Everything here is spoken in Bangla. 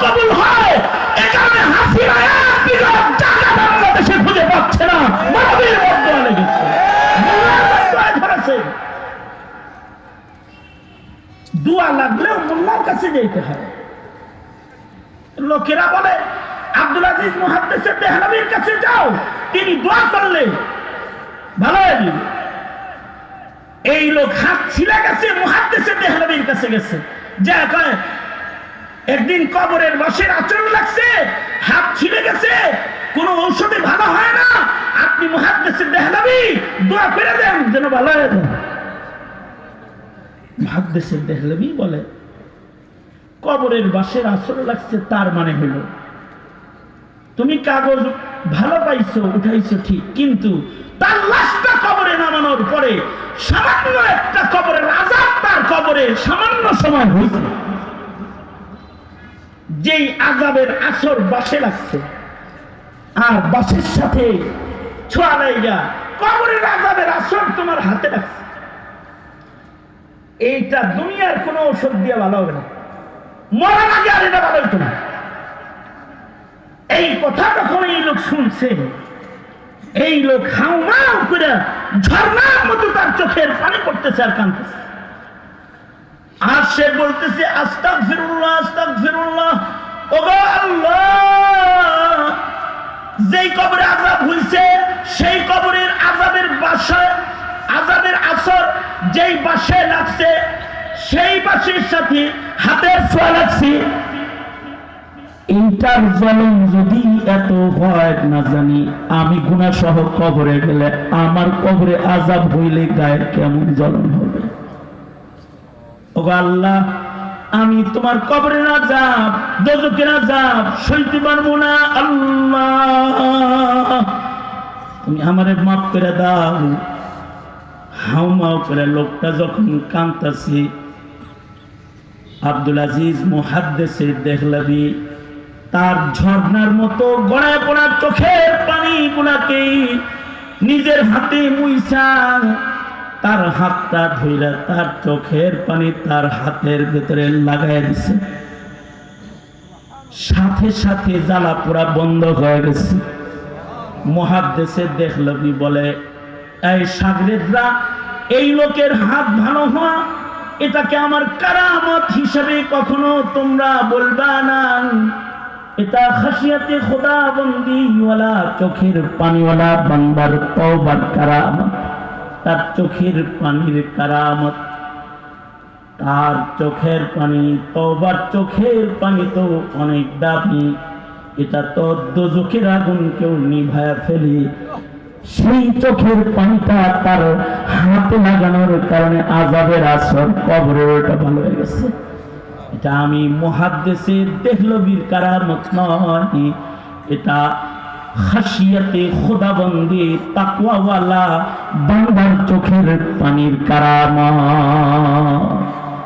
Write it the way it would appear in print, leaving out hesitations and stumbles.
কবুল হয়। এখানে হাসিনা এক বিঘত জায়গা বাংলাদেশে খুঁজে পাচ্ছে না, মানবীর বদয়া লেগেছে, মোল্লার বদয়া ধরেছে। দোয়া লাগলেও মোল্লার কাছে যেতে হয়। লোকেরা বলে আব্দুল আজিজ মুহাদ্দিস দেহলভীর কাছে যাও, তিনি দোয়া করলে ভালো হয়ে যাবে। এই লোক হাত ছিঁড়ে গেছে, মুহাদ্দিস দেহলভীর কাছে গেছে, যা কয় একদিন কবরের বাঁশের আচরণ লাগছে, হাত ছিঁড়ে গেছে, কোন ঔষধে ভালো হয় না, আপনি মুহাদ্দিস দেহলভী দোয়া করে দেন যেন ভালো হয়ে যায়। মুহাদ্দিস দেহলভী বলে কবরের বাঁশের আচরণ লাগছে, তার মানে হলো তুমি কাগজ ভালো পাইছো, উঠাইছো ঠিক, কিন্তু তার লাশটা কবরে নামানোর পরে সামান্য একটা কবরের আযাব তার কবরে সামান্য সময় হয়েছে, যেই আযাবের আসর বাঁশে লাগছে আর বাঁশের সাথে ছোঁয়া লাইগা কবরের আযাবের আসর তোমার হাতে লাগছে, এইটা দুনিয়ার কোনো ঔষধ দিয়ে ভালো হবে না, মরার আগে আর এটা ভালো হতো না। এই কথা যখন এই লোক শুনছে, এই লোক হাউমাউ করে ঝর্ণার মতো তার চোখের পানি পড়তেছে আর কাঁদতেছে, আর সে বলতেছে আস্তাগফিরুল্লাহ আস্তাগফিরুল্লাহ, ওগো আল্লাহ, যেই কবরে আযাব হইছে সেই কবরের আযাবের বাসা, আযাবের আসর যেই বাসে লাগছে সেই বাসের সাথে হাতের ছোঁয়া লাগছে, এইটার জ্বলন যদি এত হয় না জানি আমি গুনাহ সহ কবরে গেলে আমার কবরে আযাব হইলে গায়ের কেমন জ্বলন হবে। ওগো আল্লাহ, আমি তোমার কবরের আযাব, দোজখের আযাব সইতে পারবো না, আল্লাহ তুমি আমারে মাফ করে দাও। হাউমাউ করে লোকটা যখন কাঁদতেছে, আব্দুল আজিজ মুহাদ্দিস দেহলভী তার ঝর্ণার মতো গড়ায় পড়া চোখের পানি গুলাকে নিজের হাতে মুইছা তার হাতটা ধইরা তার চোখের পানি তার হাতের ভেতরে লাগাই দিছে, সাথে সাথে জ্বালা পোড়া বন্ধ হয়ে গেছে। মুহাদ্দিস দেহলভী বলে, এই শাগরেদরা, এই লোকের হাত ভালো হওয়া এটাকে আমার কারামত হিসেবে কখনো তোমরা বলবা না, এটা খাশিয়াতে খোদা বন্দিওয়ালা চোখের পানিওয়ালা বান্দার তওবার কারামত, তার চোখের পানির কারামত, তার চোখের পানি, তওবার চোখের পানি তো অনেক দামি, এটা তো দোজখের আগুন কেউ নিভায়া ফেলি, সেই চোখের পানিটা তার হাতে লাগানোর কারণে আযাবের আসর কবরে ওটা ভালো হয়ে গেছে। এটা আমি মুহাদ্দিস দেহলভীর কারামত নয়, এটা খাশিয়াতে খোদাবন্দি তাকওয়াওয়ালা বান্দার চোখের পানির কারামত।